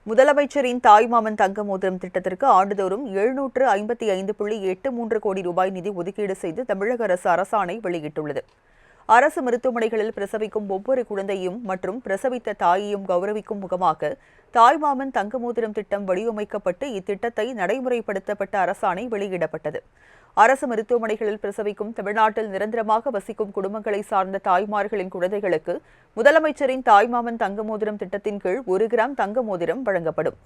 முதலமைச்சரின் தாய்மாமன் தங்க மோதிரம் திட்டத்திற்கு ஆண்டுதோறும் 755.83 கோடி ரூபாய் நிதி ஒதுக்கீடு செய்து தமிழக அரசு அரசாணை வெளியிட்டுள்ளது. அரசு மருத்துவமனைகளில் பிரசவிக்கும் ஒவ்வொரு குழந்தையும் மற்றும் பிரசவித்த தாயையும் கௌரவிக்கும் முகமாக தாய்மாமன் தங்க மோதிரம் திட்டம் வடிவமைக்கப்பட்டு இத்திட்டத்தை நடைமுறைப்படுத்தப்பட்ட அரசாணை வெளியிடப்பட்டது. அரசு மருத்துவமனைகளில் பிரசவிக்கும் தமிழ்நாட்டில் நிரந்தரமாக வசிக்கும் குடும்பங்களை சார்ந்த தாய்மார்களின் குழந்தைகளுக்கு முதலமைச்சரின் தாய்மாமன் தங்க மோதிரம் திட்டத்தின் கீழ் 1 கிராம் தங்க மோதிரம் வழங்கப்படும்.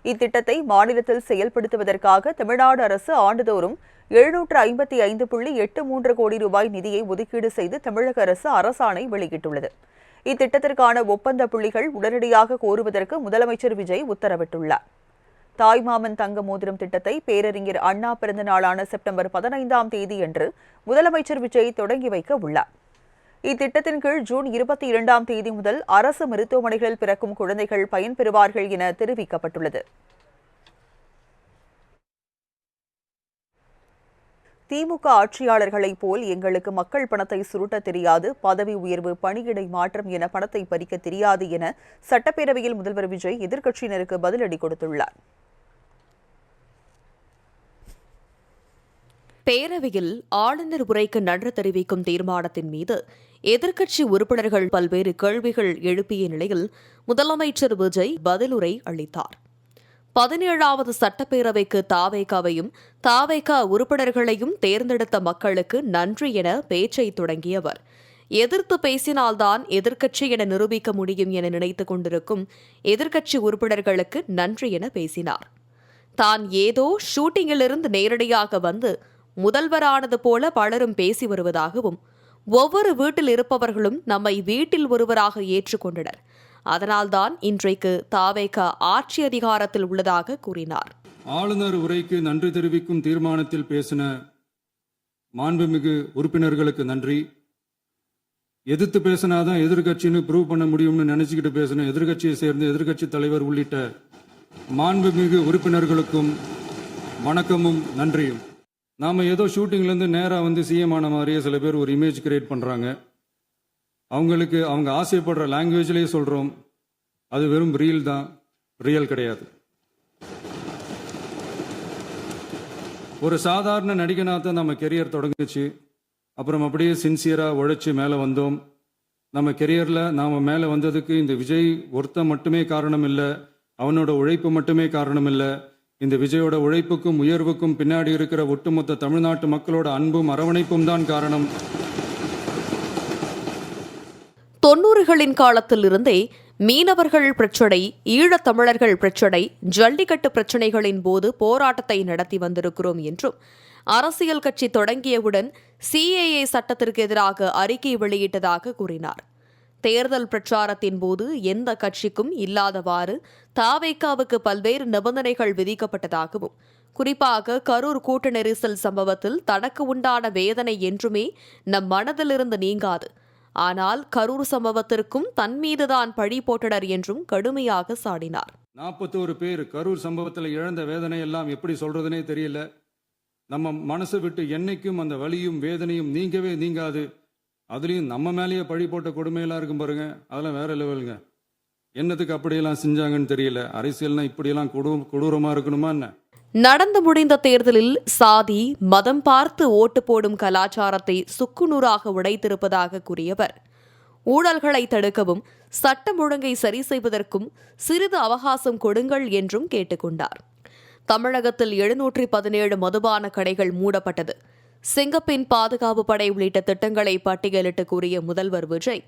இத்திட்டத்தை மாநிலத்தில் செயல்படுத்துவதற்காக தமிழ்நாடு அரசு ஆண்டுதோறும் 755.83 கோடி ரூபாய் நிதியை ஒதுக்கீடு செய்து தமிழக அரசு அரசாணை வெளியிட்டுள்ளது. இத்திட்டத்திற்கான ஒப்பந்த புள்ளிகள் உடனடியாக கோருவதற்கு முதலமைச்சர் விஜய் உத்தரவிட்டுள்ளார். தாய்மாமன் தங்க மோதிரம் திட்டத்தை பேரறிஞர் அண்ணா பிறந்த நாளான செப்டம்பர் 15ஆம் தேதியன்று முதலமைச்சர் விஜய் தொடங்கி வைக்க உள்ளார். இத்திட்டத்தின் கீழ் ஜூன் 22ஆம் தேதி முதல் அரசு மருத்துவமனைகளில் பிறக்கும் குழந்தைகள் பயன்பெறுவார்கள் என தெரிவிக்கப்பட்டுள்ளது. திமுக ஆட்சியாளர்களைப் போல் எங்களுக்கு மக்கள் பணத்தை சுருட்ட தெரியாது, பதவி உயர்வு, பணியிடை மாற்றம் என பணத்தை பறிக்க தெரியாது என சட்டப்பேரவையில் முதல்வர் விஜய் எதிர்க்கட்சியினருக்கு பதிலடி கொடுத்துள்ளார். பேரவையில் ஆளுநர் உரைக்கு நன்றி தெரிவிக்கும் தீர்மானத்தின் மீது எதிர்க்கட்சி உறுப்பினர்கள் பல்வேறு கேள்விகள் எழுப்பிய நிலையில் முதலமைச்சர் விஜய் பதிலுரை அளித்தார். 17வது சட்டப்பேரவைக்கு தாவேகாவையும் தாவேகா உறுப்பினர்களையும் தேர்ந்தெடுத்த மக்களுக்கு நன்றி என பேச்சை தொடங்கியவர், எதிர்த்து பேசினால்தான் எதிர்க்கட்சி என நிரூபிக்க முடியும் என நினைத்துக் கொண்டிருக்கும் எதிர்க்கட்சி உறுப்பினர்களுக்கு நன்றி என பேசினார். தான் ஏதோ ஷூட்டிங்கிலிருந்து நேரடியாக வந்து முதல்வரானது போல பலரும் பேசி வருவதாகவும், ஒவ்வொரு வீட்டில் இருப்பவர்களும் நம்மை வீட்டில் ஒருவராக ஏற்றுக்கொண்டனர், அதனால்தான் இன்றைக்கு தாவேகா ஆட்சி அதிகாரத்தில் உள்ளதாக கூறினார். ஆளுநர் உரைக்கு நன்றி தெரிவிக்கும் தீர்மானத்தில் பேசின மாண்புமிகு உறுப்பினர்களுக்கு நன்றி. எதிர்த்து பேசினாதான் எதிர்கட்சின்னு ப்ரூவ் பண்ண முடியும்னு நினைச்சுக்கிட்டு பேசின எதிர்கட்சியை சேர்ந்த எதிர்கட்சி தலைவர் உள்ளிட்ட மாண்புமிகு உறுப்பினர்களுக்கும் வணக்கமும் நன்றியும். நாம ஏதோ ஷூட்டிங்லேருந்து நேராக வந்து சிஎம் ஆன மாதிரியே சில பேர் ஒரு இமேஜ் கிரியேட் பண்ணுறாங்க. அவங்களுக்கு அவங்க ஆசைப்படுற லாங்குவேஜ்லேயே சொல்கிறோம், அது வெறும் ரீல் தான், ரியல் கிடையாது. ஒரு சாதாரண நடிகனாக தான் நம்ம கெரியர் தொடங்குச்சு. அப்புறம் அப்படியே சின்சியராக உழைச்சி மேலே வந்தோம். நம்ம கெரியரில் நாம் மேலே வந்ததுக்கு இந்த விஜய் ஒருத்தன் மட்டுமே காரணம் இல்லை, அவனோட உழைப்பு மட்டுமே காரணம் இல்லை. இந்த விஜயோட உழைப்புக்கும் உயர்வுக்கும் பின்னாடி இருக்கிற ஒட்டுமொத்த தமிழ்நாட்டு மக்களோட அன்பும் அரவணைப்பும் தான் காரணம். 90களின் காலத்தில் இருந்தே மீனவர்கள் பிரச்சினை, ஈழத்தமிழர்கள் பிரச்சினை, ஜல்லிக்கட்டு பிரச்சினைகளின் போது போராட்டத்தை நடத்தி வந்திருக்கிறோம் என்றும், அரசியல் கட்சி தொடங்கியவுடன் CAA சட்டத்திற்கு எதிராக அறிக்கை வெளியிட்டதாக கூறினார். தேர்தல் பிரச்சாரத்தின் போது எந்த கட்சிக்கும் இல்லாதவாறு தாவேகாவுக்கு பல்வேறு நிபந்தனைகள் விதிக்கப்பட்டதாகவும், குறிப்பாக கரூர் கூட்ட நெரிசல் சம்பவத்தில் தனக்கு உண்டான வேதனை என்றுமே நம் மனதிலிருந்து நீங்காது, ஆனால் கரூர் சம்பவத்திற்கும் தன் மீதுதான் பழி போட்டனர் என்றும் கடுமையாக சாடினார். 41 பேர் கரூர் சம்பவத்தில் இழந்த வேதனை எல்லாம் எப்படி சொல்றதுனே தெரியல. நம்ம மனசை விட்டு என்னைக்கும் அந்த வலியும் வேதனையும் நீங்கவே நீங்காது. அதுலேயும் நம்ம மேலேயே பழி போட்ட கொடுமையெல்லாம் இருக்கும் பாருங்க, அதெல்லாம் வேற லெவலுங்க. என்னத்துக்கு அப்படியெல்லாம் செஞ்சாங்கன்னு தெரியல. அரசியல்னா இப்படியெல்லாம் கொடூரமா இருக்கணுமா என்ன? நடந்து முடிந்த தேர்தலில் சாதி, மதம் பார்த்து ஓட்டு போடும் கலாச்சாரத்தை சுக்குநூறாக உடைத்திருப்பதாக கூறியவர், ஊழல்களை தடுக்கவும் சட்டம் ஒழுங்கை சரி செய்வதற்கும் சிறிது அவகாசம் கொடுங்கள் என்றும் கேட்டுக்கொண்டார். தமிழகத்தில் 717 மதுபான கடைகள் மூடப்பட்டது, சிங்கப்பெண் பாதுகாப்பு படை உள்ளிட்ட திட்டங்களை பட்டியலிட்டு கூறிய முதல்வர் விஜய்,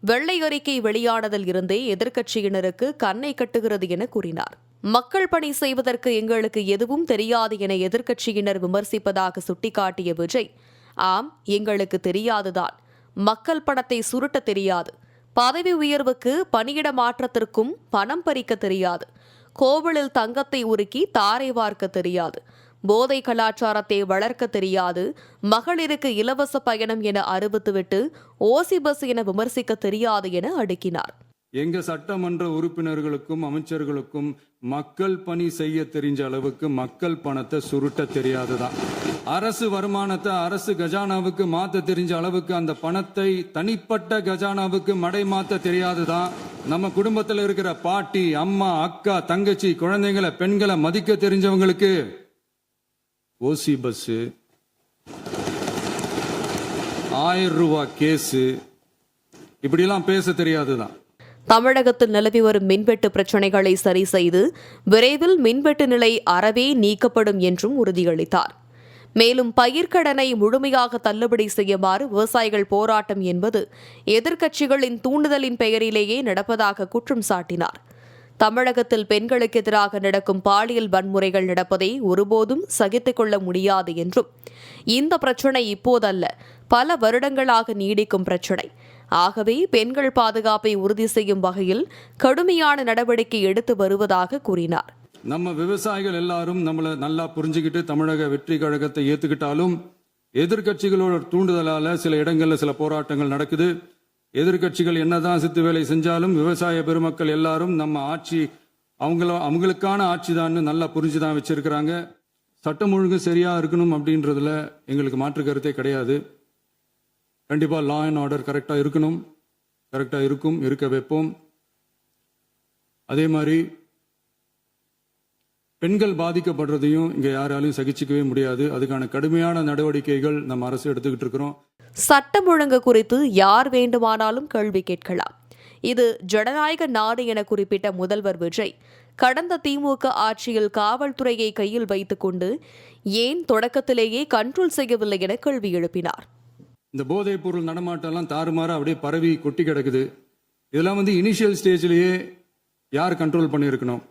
வெள்ளை அறிக்கை வெளியானதில் இருந்தே எதிர்க்கட்சியினருக்கு கண்ணை கட்டுகிறது என கூறினார். மக்கள் பணி செய்வதற்கு எங்களுக்கு எதுவும் தெரியாது என எதிர்க்கட்சியினர் விமர்சிப்பதாக சுட்டிக்காட்டிய விஜய், ஆம், எங்களுக்கு தெரியாதுதான், மக்கள் பணத்தை சுருட்ட தெரியாது, பதவி உயர்வுக்கு பணியிட மாற்றத்திற்கும் பணம் பறிக்க தெரியாது, கோவிலில் தங்கத்தை உருக்கி தாரை வார்க்க தெரியாது, போதை கலாச்சாரத்தை வளர்க்க தெரியாது, மகளிருக்கு இலவச பயணம் என அறிவித்துவிட்டு ஓசி பஸ் என விமர்சிக்க தெரியாது என அடுக்கினார். எங்க சட்டமன்ற உறுப்பினர்களுக்கும் அமைச்சர்களுக்கும் மக்கள் பணி செய்ய தெரிஞ்ச அளவுக்கு மக்கள் பணத்தை சுருட்ட தெரியாதுதான். அரசு வருமானத்தை அரசு கஜானாவுக்கு மாத்த தெரிஞ்ச அளவுக்கு அந்த பணத்தை தனிப்பட்ட கஜானாவுக்கு மடை மாத்த தெரியாதுதான். நம்ம குடும்பத்தில் இருக்கிற பாட்டி, அம்மா, அக்கா, தங்கச்சி, குழந்தைங்களை, பெண்களை மதிக்க தெரிஞ்சவங்களுக்கு ஓசி பஸ், 1000 ரூபாய் கேஸு, இப்படிலாம் பேச தெரியாதுதான். தமிழகத்தில் நிலவி வரும் மின்வெட்டு பிரச்சினைகளை சரி செய்து விரைவில் மின்வெட்டு நிலை அறவே நீக்கப்படும் என்றும் உறுதியளித்தார். மேலும் பயிர்க்கடனை முழுமையாக தள்ளுபடி செய்யுமாறு விவசாயிகள் போராட்டம் என்பது எதிர்க்கட்சிகளின் தூண்டுதலின் பெயரிலேயே நடப்பதாக குற்றம் சாட்டினார். தமிழகத்தில் பெண்களுக்கு எதிராக நடக்கும் பாலியல் வன்முறைகள் நடப்பதை ஒருபோதும் சகித்துக் கொள்ள முடியாது என்றும், இந்த பிரச்சினை இப்போதல்ல, பல வருடங்களாக நீடிக்கும் பிரச்சினை. ஆகவே பெண்கள் பாதுகாப்பை உறுதி செய்யும் வகையில் கடுமையான நடவடிக்கை எடுத்து வருவதாக கூறினார். நம்ம விவசாயிகள் எல்லாரும் நம்மளை நல்லா புரிஞ்சுக்கிட்டு தமிழக வெற்றி கழகத்தை ஏத்துக்கிட்டாலும் எதிர்க்கட்சிகளோட தூண்டுதலால சில இடங்கள்ல சில போராட்டங்கள் நடக்குது. எதிர்க்கட்சிகள் என்னதான் சித்து வேலை செஞ்சாலும் விவசாய பெருமக்கள் எல்லாரும் நம்ம ஆட்சி அவங்களுக்கான ஆட்சி தான் நல்லா புரிஞ்சுதான் வச்சிருக்கிறாங்க. சட்டம் ஒழுங்கு சரியா இருக்கணும் அப்படின்றதுல எங்களுக்கு மாற்று கருத்தே கிடையாது. கண்டிப்பா லா அண்ட் ஆர்டர் கரெக்டா இருக்கணும், கரெக்டா இருக்கும், இருக்க வைப்போம். அதே மாதிரி பெண்கள் பாதிக்கப்படுறதையும் இங்க யாராலையும் சகிச்சுக்கவே முடியாது. அதுக்கான கடுமையான நடவடிக்கைகள் நம்ம அரசு எடுத்துக்கிட்டு இருக்கிறோம். சட்டம் ஒழுங்கு குறித்து யார் வேண்டுமானாலும் கேள்வி கேட்கலாம். இது ஜனநாயக நாடு என குறிப்பிட்ட முதல்வர் விஜய் கடந்த திமுக ஆட்சியில் காவல்துறையை கையில் வைத்துக் கொண்டு ஏன் தொடக்கத்திலேயே கண்ட்ரோல் செய்யவில்லை என கேள்வி எழுப்பினார். இந்த போதைப் பொருள் நடமாட்டம்லாம் தாறுமாற அப்படியே பரவி கொட்டி கிடக்குது. இதெல்லாம் இனிஷியல் ஸ்டேஜ்லயே யார் கண்ட்ரோல் பண்ணியிருக்கணும்?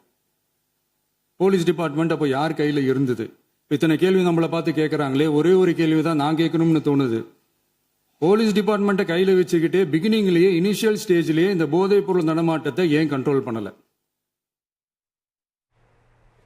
போலீஸ் டிபார்ட்மெண்ட் அப்போ யார் கையில் இருந்தது? இத்தனை கேள்வி நம்மளை பார்த்து கேட்குறாங்களே, ஒரே ஒரு கேள்வி தான் நான் கேட்கணும்னு தோணுது. போலீஸ் டிபார்ட்மெண்ட்டை கையில் வச்சுக்கிட்டே பிகினிங்லேயே இனிஷியல் ஸ்டேஜ்லேயே இந்த போதைப் பொருள் நடமாட்டத்தை ஏன் கண்ட்ரோல் பண்ணலை?